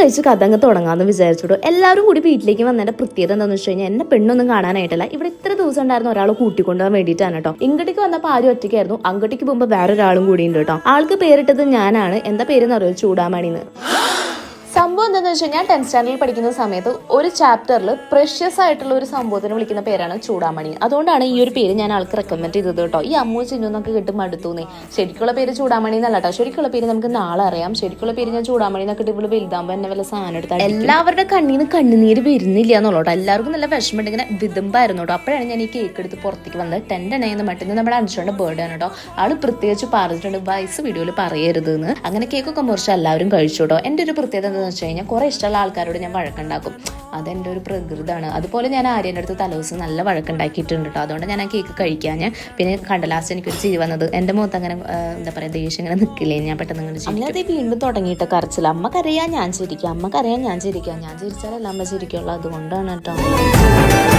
കഴിച്ച് കഥ അങ്ങ് തുടങ്ങാമെന്ന് വിചാരിച്ചിട്ടു. എല്ലാവരും കൂടി വീട്ടിലേക്ക് വന്നതിന്റെ പ്രത്യേകത എന്താണെന്ന് വെച്ച് കഴിഞ്ഞാൽ എന്നെ പെണ്ണൊന്നും കാണാനായിട്ടല്ല, ഇവിടെ ഇത്ര ദിവസം ഉണ്ടായിരുന്ന ഒരാളെ കൂട്ടിക്കൊണ്ടുപോകാൻ വേണ്ടിയിട്ടാണ് കേട്ടോ. ഇങ്ങോട്ടേക്ക് വന്നപ്പോൾ ആരും ഒറ്റയ്ക്കായിരുന്നു, അങ്ങോട്ടേക്ക് പോകുമ്പോൾ വേറൊരാളും കൂടി ഉണ്ട് കേട്ടോ. ആൾക്ക് പേരിട്ടത് ഞാനാണ്. എന്താ പേരെന്ന് അറിയോ? ചൂടാമണിന്ന്. സംഭവം എന്താണെന്ന് വെച്ച് കഴിഞ്ഞാൽ 10th സ്റ്റാൻഡേർഡിൽ പഠിക്കുന്ന സമയത്ത് ഒരു ചാപ്റ്ററിൽ പ്രഷ്യസ് ആയിട്ടുള്ള ഒരു സംഭവത്തിന് വിളിക്കുന്ന പേരാണ് ചൂടാമണി. അതുകൊണ്ടാണ് ഈ ഒരു പേര് ഞാൻ ആൾക്ക് റെക്കമെൻഡ് ചെയ്തത് കേട്ടോ. ഈ അമ്മു ചിന്നു എന്നൊക്കെ കിട്ടും മടുത്തൂന്നേ. ശരിക്കുള്ള പേര് ചൂടാമണി എന്നല്ല കേട്ടോ. ശരിക്കുള്ള പേര് നമുക്ക് നാളെ അറിയാം. ശരിക്കുള്ള പേര് ഞാൻ ചൂടാമണി എന്നൊക്കെ ഇട്ട് വലുതാകുമ്പോൾ എന്നെ വല്ല സാധനം എടുത്താൽ എല്ലാവരുടെ കണ്ണീന്ന് കണ്ണുനീര് വരുന്നില്ല എന്നുള്ളൂ. എല്ലാവർക്കും നല്ല വിഷമമുണ്ട്, ഇങ്ങനെ വിതുമ്പായിരുന്നു കേട്ടോ. അപ്പോഴാണ് ഞാൻ ഈ കേക്ക് എടുത്ത് പുറത്തേക്ക് വന്നത്. 10 എണ്ണയെന്ന് മറ്റുന്ന നമ്മുടെ അഞ്ചോന്റെ ബർത്ത്ഡേ ആണ് കേട്ടോ. ആള് പ്രത്യേകിച്ച് പറഞ്ഞിട്ടുണ്ട് വയസ്സ് വീഡിയോയിൽ പറയരുത് എന്ന്. അങ്ങനെ കേക്കൊക്കെ മുറിച്ച് എല്ലാവരും കഴിച്ചു കേട്ടോ. എൻ്റെ ഒരു പ്രത്യേകത എന്താണെന്ന് വെച്ച് കഴിഞ്ഞാൽ കുറെ ഇഷ്ടമുള്ള ആൾക്കാരോട് ഞാൻ വഴക്കുണ്ടാക്കും. അതെൻ്റെ ഒരു പ്രകൃതമാണ്. അതുപോലെ ഞാൻ ആര്യൻ്റെ അടുത്ത് തലേദിവസം നല്ല വഴക്കുണ്ടാക്കിയിട്ടുണ്ട് കേട്ടോ. അതുകൊണ്ട് ഞാൻ ആ കേക്ക് കഴിക്കാൻ പിന്നെ കണ്ട ലാസ്റ്റ് എനിക്കൊരു ചിരി വന്നത്. എൻ്റെ മുഖത്ത് അങ്ങനെ എന്താ പറയുക ദേഷ്യം ഇങ്ങനെ നിൽക്കില്ലേ, ഞാൻ പെട്ടെന്ന് ഇങ്ങനെ അങ്ങനെ അത് വീണ്ടും തുടങ്ങിയിട്ട് കരച്ചില്ല. അമ്മക്കറിയാം ഞാൻ ചിരിക്കാം, അമ്മക്കറിയാം ഞാൻ ചിരിക്കാം, ഞാൻ ചിരിച്ചാലല്ല അമ്മ ചിരിക്കുള്ളൂ. അതുകൊണ്ടാണ് കേട്ടോ.